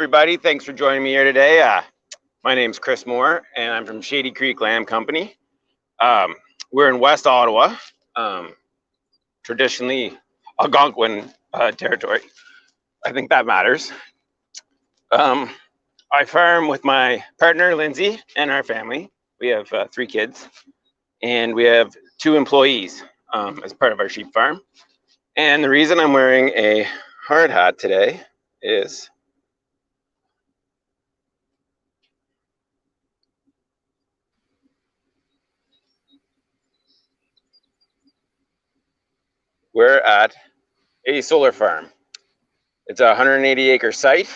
Everybody, thanks for joining me here today. My name's Chris Moore, and I'm from Shady Creek Lamb Company. We're in West Ottawa, traditionally Algonquin territory. I think that matters. I farm with my partner, Lyndsey, and our family. We have 3 kids, and we have 2 employees as part of our sheep farm. And the reason I'm wearing a hard hat today is we're at a solar farm. It's a 180-acre site,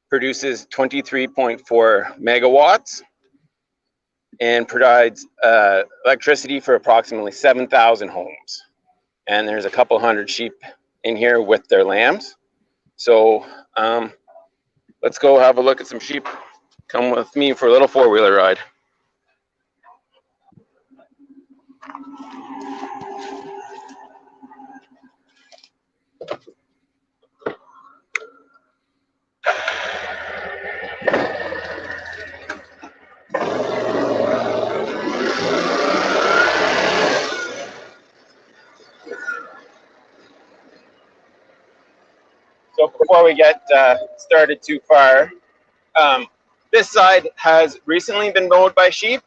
produces 23.4 megawatts, and provides electricity for approximately 7,000 homes. And there's a couple hundred sheep in here with their lambs. So let's go have a look at some sheep. Come with me for a little 4-wheeler ride. So before we get started too far, this side has recently been mowed by sheep.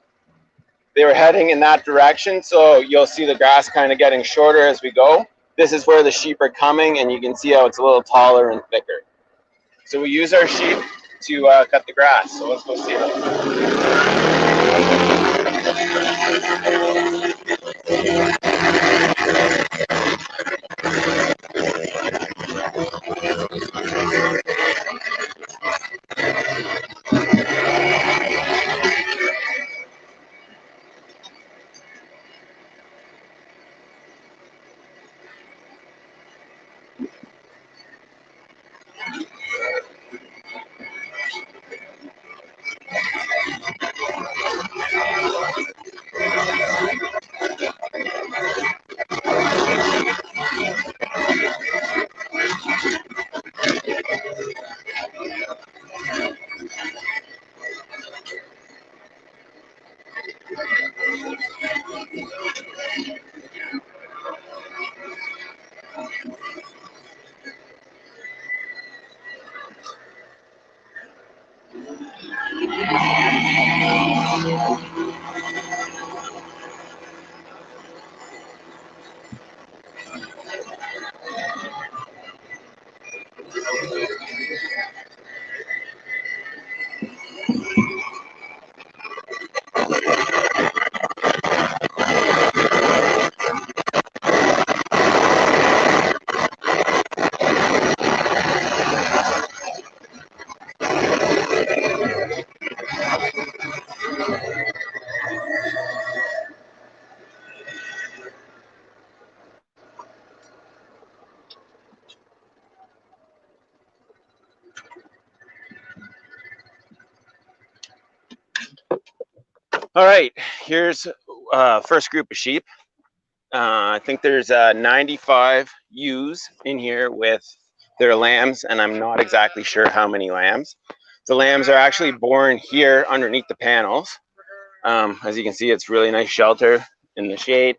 They were heading in that direction, so you'll see the grass kind of getting shorter as we go. This is where the sheep are coming, and you can see how it's a little taller and thicker. So we use our sheep to cut the grass. So let's go see All right, here's first group of sheep. I think there's 95 ewes in here with their lambs, and I'm not exactly sure how many lambs. The lambs are actually born here underneath the panels. As you can see, it's really nice shelter in the shade.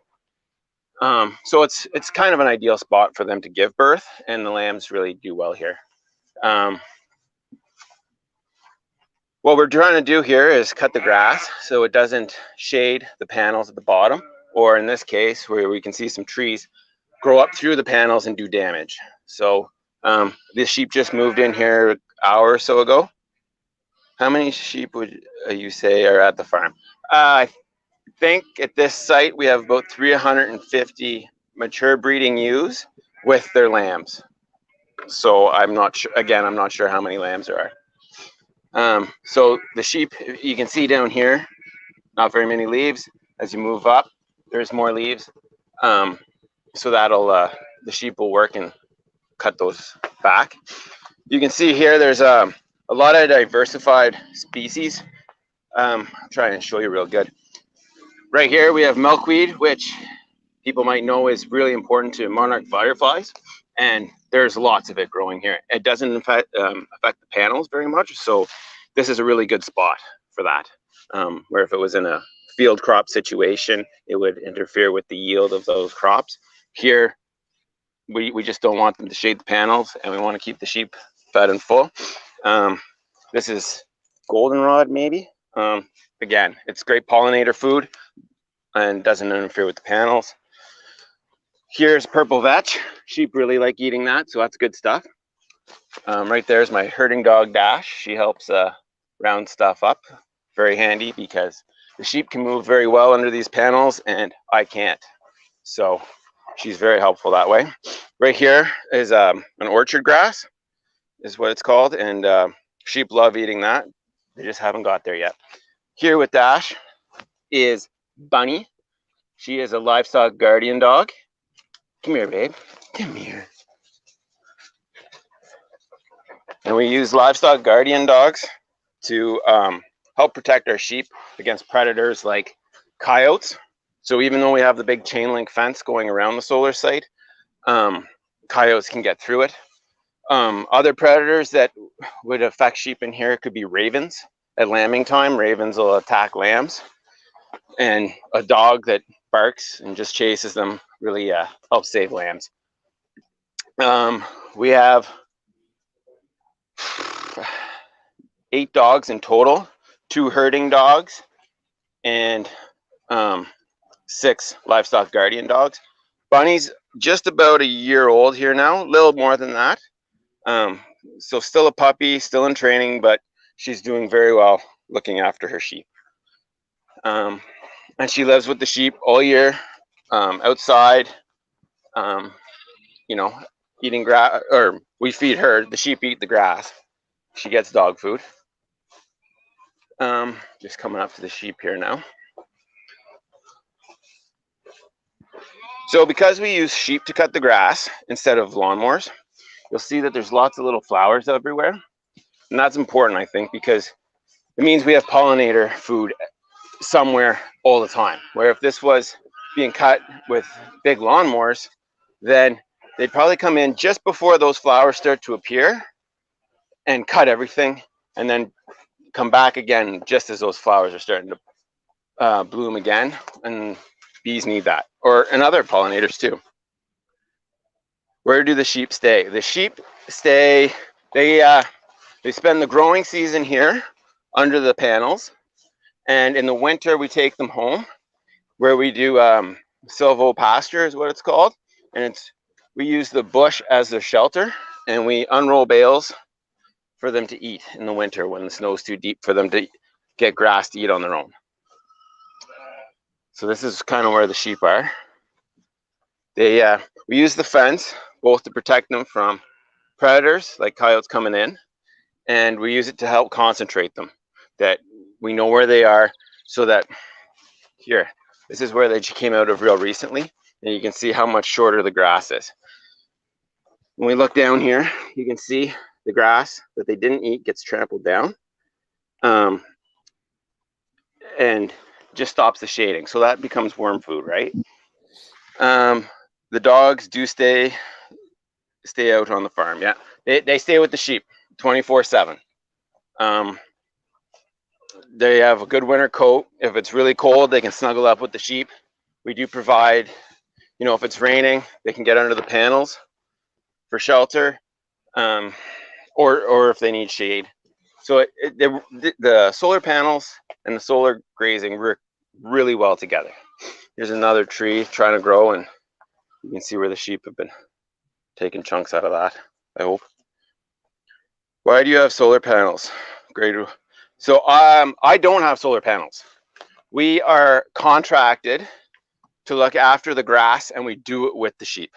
So it's kind of an ideal spot for them to give birth, and the lambs really do well here. What we're trying to do here is cut the grass so it doesn't shade the panels at the bottom, or in this case where we can see some trees grow up through the panels and do damage. So this sheep just moved in here an hour or so ago. How many sheep would you say are at the farm? I think at this site we have about 350 mature breeding ewes with their lambs. So I'm not sure, again, I'm not sure how many lambs there are. So the sheep, you can see down here, not very many leaves. As you move up, there's more leaves. So that'll, the sheep will work and cut those back. You can see here, there's a lot of diversified species. I'll try and show you real good. Right here, we have milkweed, which people might know is really important to monarch fireflies. And there's lots of it growing here. It doesn't affect the panels very much, so this is a really good spot for that. Where if it was in a field crop situation, it would interfere with the yield of those crops. Here, we just don't want them to shade the panels, and we want to keep the sheep fed and full. This is goldenrod, maybe. Again, it's great pollinator food and doesn't interfere with the panels. Here's purple vetch. Sheep really like eating that, so that's good stuff. Right there's my herding dog Dash. She helps round stuff up. Very handy because the sheep can move very well under these panels and I can't. So she's very helpful that way. Right here is an orchard grass, is what it's called, and sheep love eating that. They just haven't got there yet. Here with Dash is Bunny. She is a livestock guardian dog. Come here, babe. Come here. And we use livestock guardian dogs to help protect our sheep against predators like coyotes. So even though we have the big chain link fence going around the solar site, coyotes can get through it. Other predators that would affect sheep in here could be ravens. At lambing time, ravens will attack lambs. And a dog that barks and just chases them really helps save lambs. We have 8 dogs in total, 2 herding dogs, and 6 livestock guardian dogs. Bunny's just about a year old here now, a little more than that. So still a puppy, still in training, but she's doing very well looking after her sheep. And she lives with the sheep all year, outside, you know, eating grass, or we feed her, the sheep eat the grass. She gets dog food. Just coming up to the sheep here now. So because we use sheep to cut the grass instead of lawnmowers, you'll see that there's lots of little flowers everywhere. And that's important, I think, because it means we have pollinator food somewhere all the time. Where if this was being cut with big lawnmowers, then they'd probably come in just before those flowers start to appear and cut everything, and then come back again just as those flowers are starting to bloom again. And bees need that, and other pollinators too. Where do the sheep stay? The sheep stay, they spend the growing season here under the panels, and in the winter we take them home where we do silvo pasture is what it's called, and we use the bush as their shelter, and we unroll bales for them to eat in the winter when the snow's too deep for them to get grass to eat on their own. So this is kind of where the sheep are. We use the fence both to protect them from predators like coyotes coming in, and we use it to help concentrate them, that we know where they are, so that here, this is where they came out of real recently, and you can see how much shorter the grass is. When we look down here, you can see the grass that they didn't eat gets trampled down, and just stops the shading, so that becomes worm food, right? The dogs do stay out on the farm. Yeah, they stay with the sheep 24/7. They have a good winter coat. If it's really cold, they can snuggle up with the sheep. We do provide, if it's raining, they can get under the panels for shelter, or if they need shade. So the solar panels and the solar grazing work really well together. Here's another tree trying to grow, and you can see where the sheep have been taking chunks out of that, I hope. Why do you have solar panels? Great. So I don't have solar panels. We are contracted to look after the grass, and we do it with the sheep.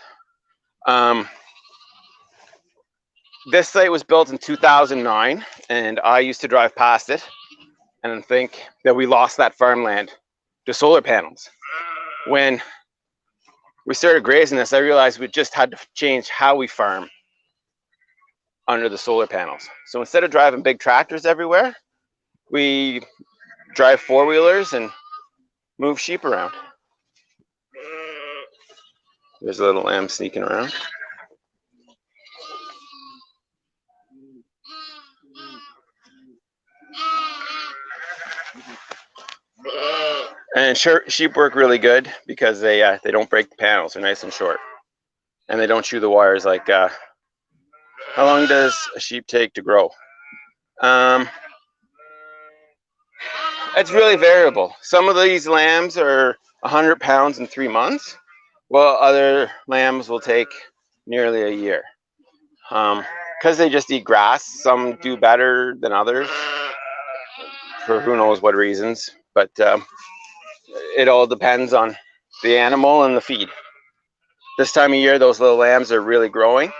This site was built in 2009, and I used to drive past it and think that we lost that farmland to solar panels. When we started grazing this, I realized we just had to change how we farm under the solar panels. So instead of driving big tractors everywhere, we drive 4-wheelers and move sheep around. There's a little lamb sneaking around. And sheep work really good because they don't break the panels. They're nice and short, and they don't chew the wires. Like, how long does a sheep take to grow? It's really variable. Some of these lambs are 100 pounds in 3 months, while other lambs will take nearly a year. Because they just eat grass. Some do better than others for who knows what reasons, but it all depends on the animal and the feed. This time of year, those little lambs are really growing.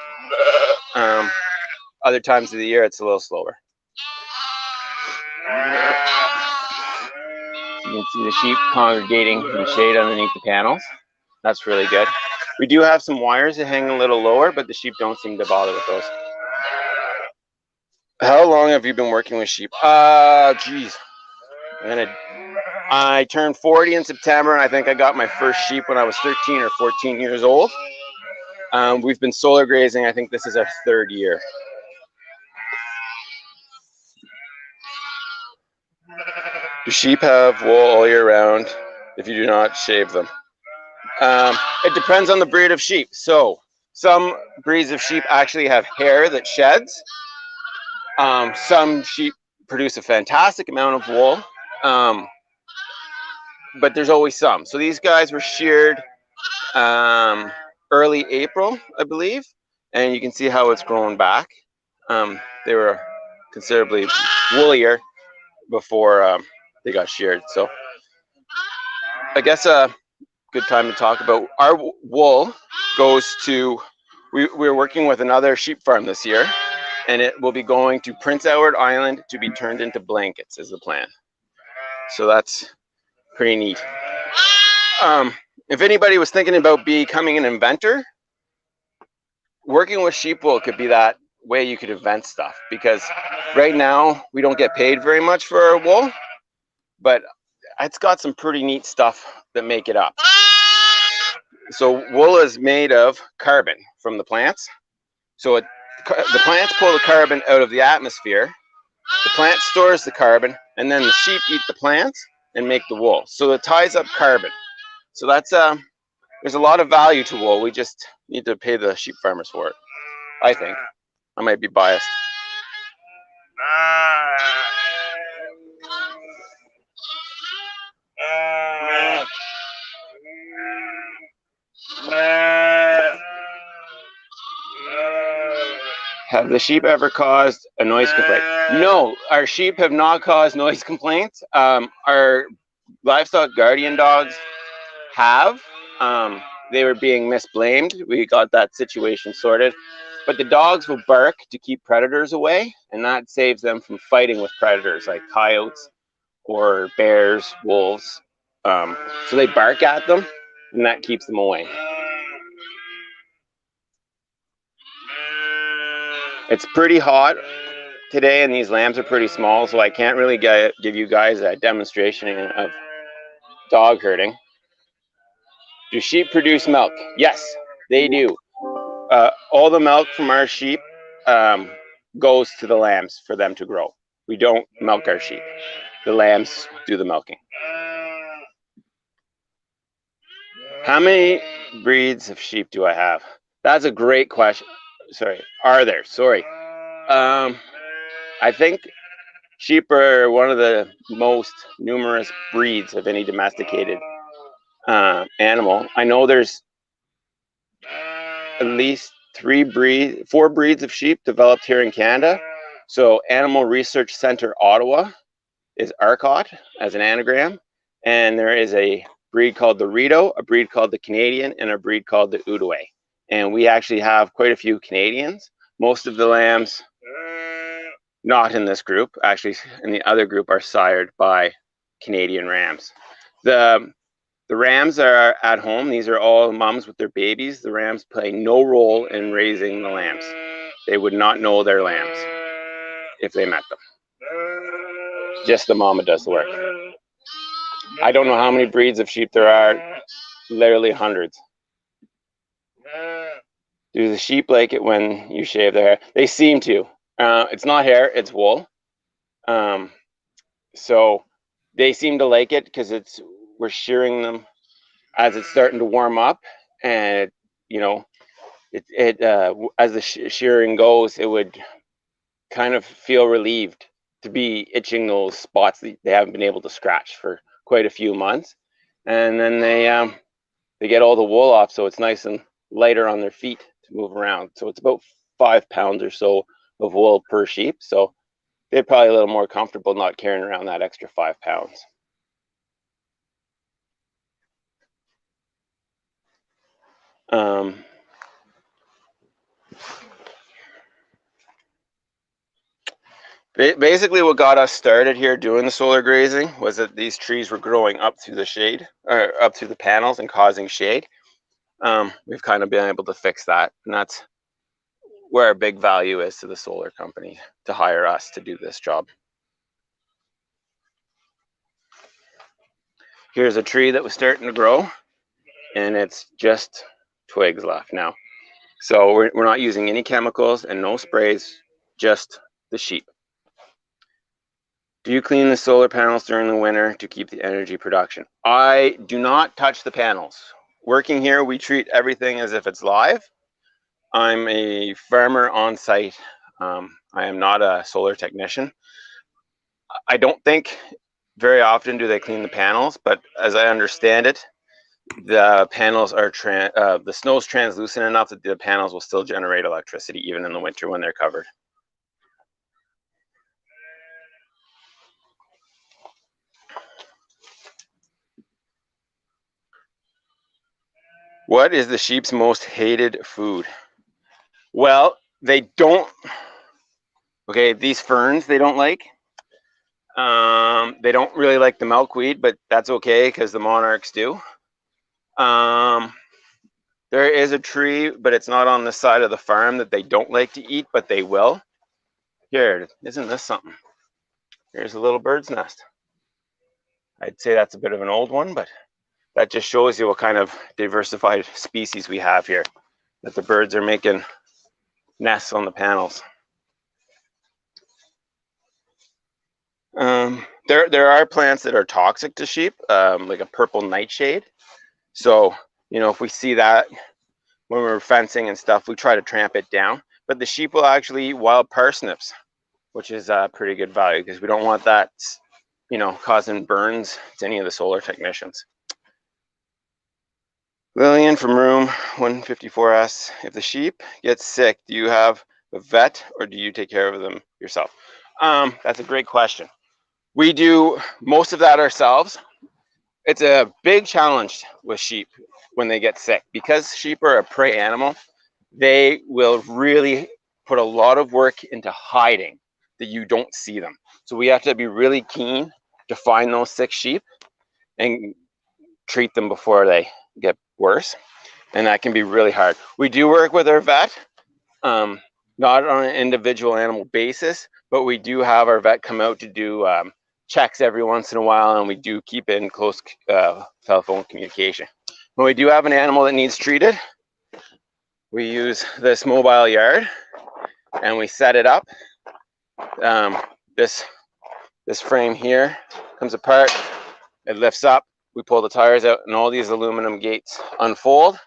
Other times of the year, it's a little slower. You can see the sheep congregating in the shade underneath the panels. That's really good. We do have some wires that hang a little lower, but the sheep don't seem to bother with those. How long have you been working with sheep? Geez. I turned 40 in September, and I think I got my first sheep when I was 13 or 14 years old. We've been solar grazing. I think this is our 3rd year. Do sheep have wool all year round if you do not shave them? It depends on the breed of sheep. So some breeds of sheep actually have hair that sheds. Some sheep produce a fantastic amount of wool, but there's always some. So these guys were sheared early April, I believe, and you can see how it's grown back. They were considerably woollier before they got sheared. So I guess a good time to talk about our wool goes to, we're working with another sheep farm this year, and it will be going to Prince Edward Island to be turned into blankets is the plan. So that's pretty neat. If anybody was thinking about becoming an inventor, working with sheep wool could be that way you could invent stuff, because right now we don't get paid very much for our wool, but it's got some pretty neat stuff that make it up. So wool is made of carbon from the plants. So the plants pull the carbon out of the atmosphere, the plant stores the carbon, and then the sheep eat the plants and make the wool. So it ties up carbon. So that's there's a lot of value to wool. We just need to pay the sheep farmers for it, I think. I might be biased. Have the sheep ever caused a noise complaint? No, our sheep have not caused noise complaints. Our livestock guardian dogs have. They were being misblamed. We got that situation sorted. But the dogs will bark to keep predators away, and that saves them from fighting with predators like coyotes or bears, wolves. So they bark at them, and that keeps them away. It's pretty hot today, and these lambs are pretty small, so I can't really give you guys a demonstration of dog herding. Do sheep produce milk? Yes, they do. All the milk from our sheep goes to the lambs for them to grow. We don't milk our sheep. The lambs do the milking. How many breeds of sheep do I have? That's a great question. Sorry, are there? Sorry. I think sheep are one of the most numerous breeds of any domesticated animal. I know there's at least 4 breeds of sheep developed here in Canada. So Animal Research Center Ottawa is ARCOT as an anagram, and there is a breed called the Rito, a breed called the Canadian, and a breed called the Outaouais. And we actually have quite a few Canadians. Most of the lambs not in this group, actually in the other group, are sired by Canadian rams. The rams are at home. These are all moms with their babies. The rams play no role in raising the lambs. They would not know their lambs if they met them. Just the mama does the work. I don't know how many breeds of sheep there are, literally hundreds. Do the sheep like it when you shave their hair? They seem to. It's not hair, it's wool. So they seem to like it because it's we're shearing them as it's starting to warm up, and you know, as the shearing goes, it would kind of feel relieved to be itching those spots that they haven't been able to scratch for quite a few months, and then they get all the wool off, so it's nice and lighter on their feet to move around. So it's about 5 pounds or so of wool per sheep, so they're probably a little more comfortable not carrying around that extra 5 pounds. Basically, what got us started here doing the solar grazing was that these trees were growing up through the shade, or up through the panels and causing shade. We've kind of been able to fix that, and that's where our big value is to the solar company, to hire us to do this job. Here's a tree that was starting to grow, and it's just twigs left now. So we're not using any chemicals and no sprays, just the sheep. Do you clean the solar panels during the winter to keep the energy production? I do not touch the panels. Working here, we treat everything as if it's live. I'm a farmer on site. I am not a solar technician. I don't think very often do they clean the panels, but as I understand it, the panels are the snow's translucent enough that the panels will still generate electricity even in the winter when they're covered. What is the sheep's most hated food? Well, they don't. Okay, these ferns they don't like. They don't really like the milkweed, but that's okay because the monarchs do. There is a tree, but it's not on the side of the farm that they don't like to eat, but they will. Here, isn't this something? Here's a little bird's nest. I'd say that's a bit of an old one, but that just shows you what kind of diversified species we have here, that the birds are making nests on the panels. There are plants that are toxic to sheep, like a purple nightshade. So, you know, if we see that when we're fencing and stuff, we try to tramp it down. But the sheep will actually eat wild parsnips, which is a pretty good value because we don't want that, you know, causing burns to any of the solar technicians. Lillian from room 154 asks, if the sheep gets sick, do you have a vet or do you take care of them yourself? That's a great question. We do most of that ourselves. It's a big challenge with sheep when they get sick. Because sheep are a prey animal, they will really put a lot of work into hiding that you don't see them. So we have to be really keen to find those sick sheep and treat them before they get worse. And that can be really hard. We do work with our vet, not on an individual animal basis, but we do have our vet come out to do checks every once in a while, and we do keep in close telephone communication. When we do have an animal that needs treated, we use this mobile yard and we set it up. This frame here comes apart, it lifts up, we pull the tires out, and all these aluminum gates unfold,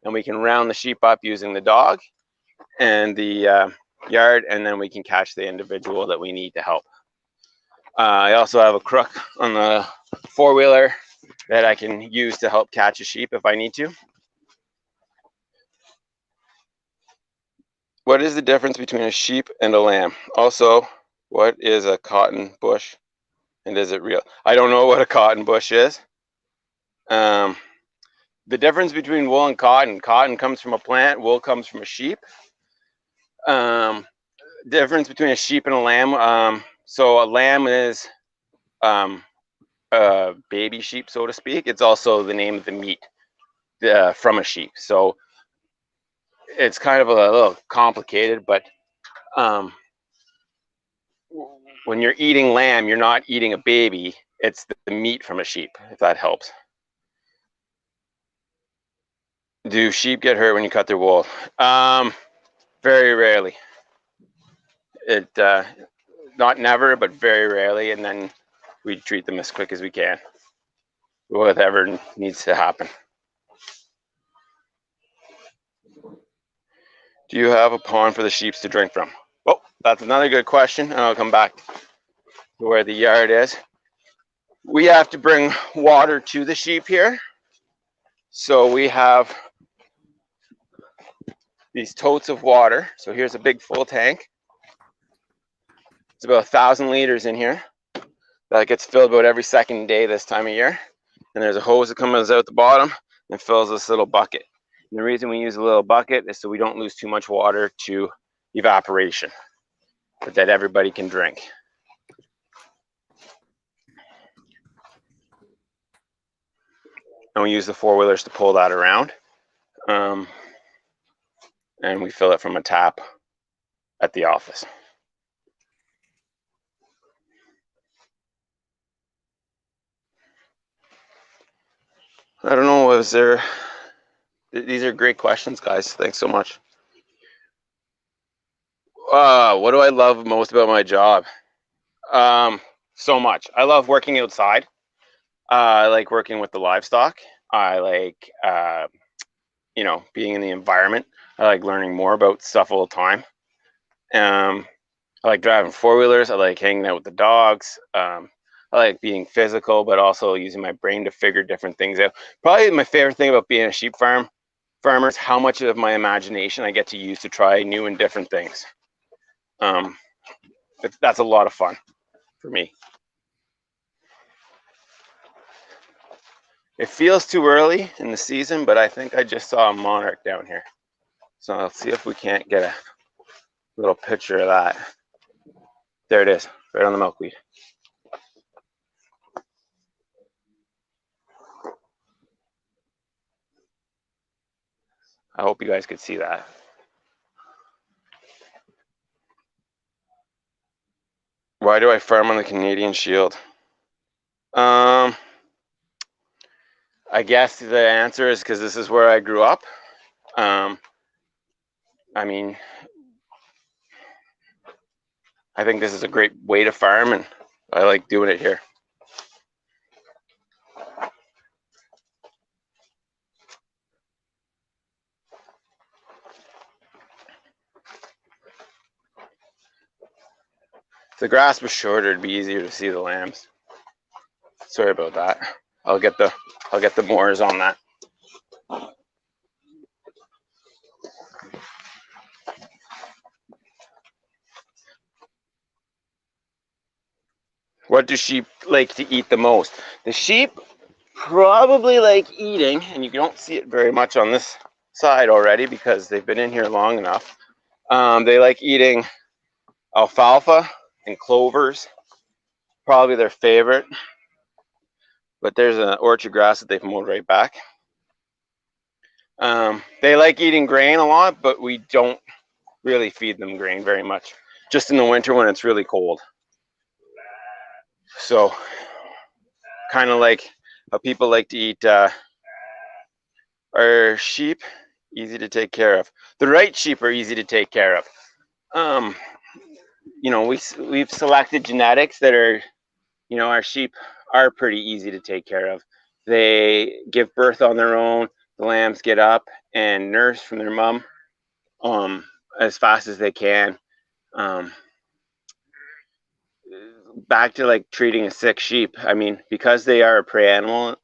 and we can round the sheep up using the dog and the yard, and then we can catch the individual that we need to help. I also have a crook on the four-wheeler that I can use to help catch a sheep if I need to. What is the difference between a sheep and a lamb? Also, what is a cotton bush and is it real? I don't know what a cotton bush is. The difference between wool and cotton comes from a plant, wool comes from a sheep. Difference between a sheep and a lamb. So a lamb is a baby sheep, so to speak. It's also the name of the meat from a sheep. So it's kind of a little complicated, but when you're eating lamb, you're not eating a baby. It's the meat from a sheep, if that helps. Do sheep get hurt when you cut their wool? Very rarely. Not never, but very rarely, and then we treat them as quick as we can. whatever needs to happen. Do you have a pond for the sheep to drink from? Oh, that's another good question, and I'll come back to where the yard is. We have to bring water to the sheep here. So we have these totes of water. So here's a big full tank. It's about 1,000 liters in here. That gets filled about every second day this time of year. And there's a hose that comes out the bottom and fills this little bucket. And the reason we use a little bucket is so we don't lose too much water to evaporation, but that everybody can drink. And we use the four-wheelers to pull that around. And we fill it from a tap at the office. I don't know, was there... These are great questions, guys. Thanks so much. What do I love most about my job? So much. I love working outside. I like working with the livestock. I like, you know, being in the environment. I like learning more about stuff all the time. I like driving four-wheelers. I like hanging out with the dogs. I like being physical, but also using my brain to figure different things out. Probably my favorite thing about being a sheep farmer is how much of my imagination I get to use to try new and different things. That's a lot of fun for me. It feels too early in the season, but I think I just saw a monarch down here. So let's see if we can't get a little picture of that. There it is, right on the milkweed. I hope you guys could see that. Why do I farm on the Canadian Shield? I guess the answer is because this is where I grew up. I mean, I think this is a great way to farm, and I like doing it here. If the grass was shorter, it'd be easier to see the lambs. Sorry about that. I'll get the moors on that. What do sheep like to eat the most? The sheep probably like eating, and you don't see it very much on this side already because they've been in here long enough. They like eating alfalfa and clovers, probably their favorite. But there's an orchard grass that they've mowed right back. They like eating grain a lot, but we don't really feed them grain very much. Just in the winter when it's really cold. So, kind of like how people like to eat our sheep, easy to take care of. The right sheep are easy to take care of. You know, we've selected genetics that are, you know, our sheep are pretty easy to take care of. They give birth on their own. The lambs get up and nurse from their mom as fast as they can. Back to like treating a sick sheep. I mean, because they are a prey animal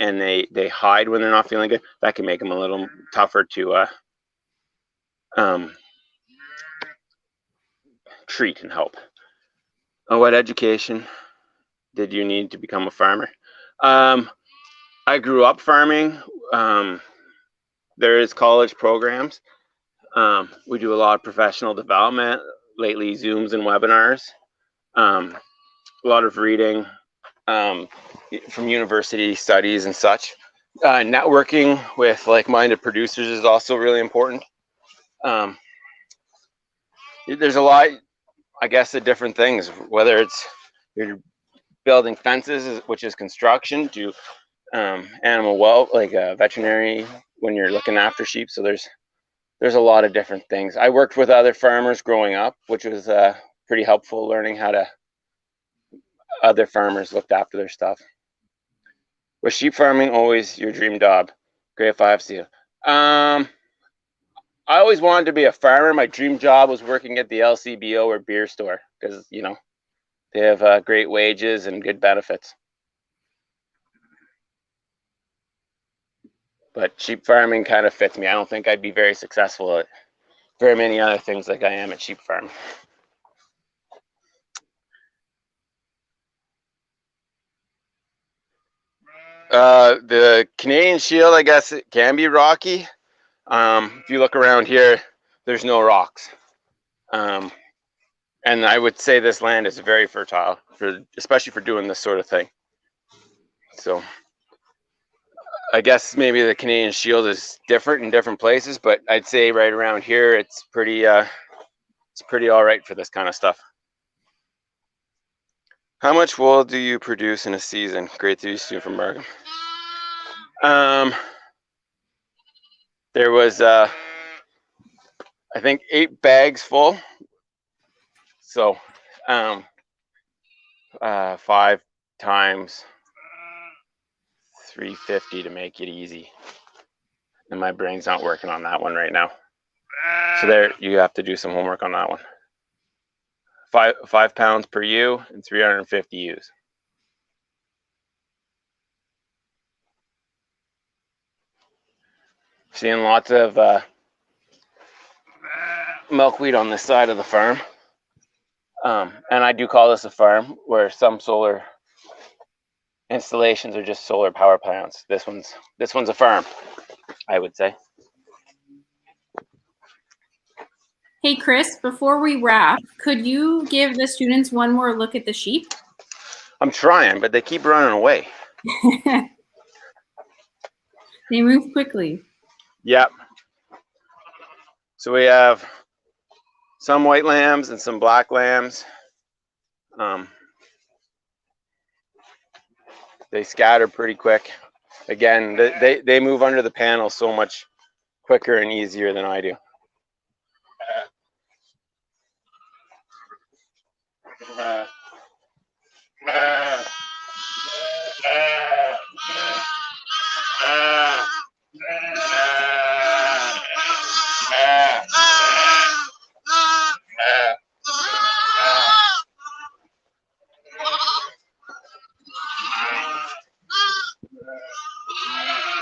and they hide when they're not feeling good, that can make them a little tougher to treat and help. What education did you need to become a farmer? I grew up farming. There is college programs. We do a lot of professional development, lately Zooms and webinars, a lot of reading from university studies and such. Networking with like-minded producers is also really important. There's a lot, I guess, of different things, whether it's you're building fences, which is construction, to animal well, like veterinary when you're looking after sheep. So there's a lot of different things. I worked with other farmers growing up, which was pretty helpful, learning how to other farmers looked after their stuff. Was sheep farming always your dream job? Grade 5 to you. I always wanted to be a farmer. My dream job was working at the LCBO or beer store because, you know, they have great wages and good benefits. But sheep farming kind of fits me. I don't think I'd be very successful at very many other things like I am at sheep farming. The Canadian Shield, I guess it can be rocky. If you look around here, there's no rocks. And I would say this land is very fertile, especially for doing this sort of thing. So I guess maybe the Canadian Shield is different in different places, but I'd say right around here, it's pretty all right for this kind of stuff. How much wool do you produce in a season? Grade 3 student from Markham. There was, I think, 8 bags full. So, 5 times 350 to make it easy. And my brain's not working on that one right now. So there, you have to do some homework on that one. 5 pounds per ewe and 350 ewes. Seeing lots of milkweed on this side of the farm. And I do call this a farm, where some solar installations are just solar power plants. This one's a farm, I would say. Hey, Chris, before we wrap, could you give the students one more look at the sheep? I'm trying, but they keep running away. They move quickly. Yep. So we have some white lambs and some black lambs. They scatter pretty quick. Again, they move under the panel so much quicker and easier than I do.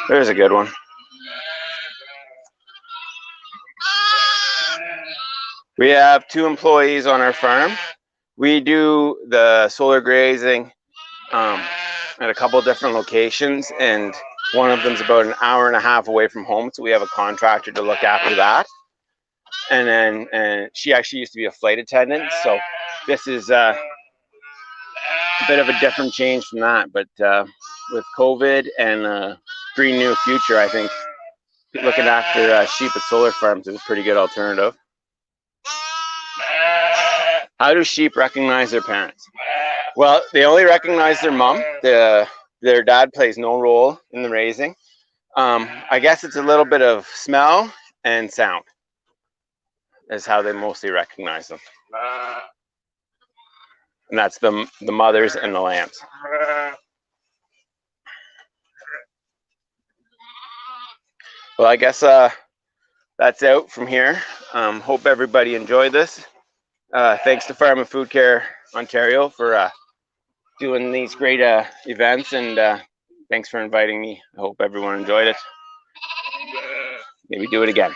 There's a good one. We have 2 employees on our farm. We do the solar grazing at a couple different locations, and one of them's about an hour and a half away from home, so we have a contractor to look after that. And then she actually used to be a flight attendant, so this is a bit of a different change from that. But with COVID and green new future, I think looking after sheep at solar farms is a pretty good alternative. How do sheep recognize their parents? Well, they only recognize their mom. Their dad plays no role in the raising. I guess it's a little bit of smell and sound is how they mostly recognize them. And that's the mothers and the lambs. Well, I guess that's out from here. Hope everybody enjoyed this. Thanks to Farm and Food Care Ontario for doing these great events, and thanks for inviting me. I hope everyone enjoyed it. Maybe do it again.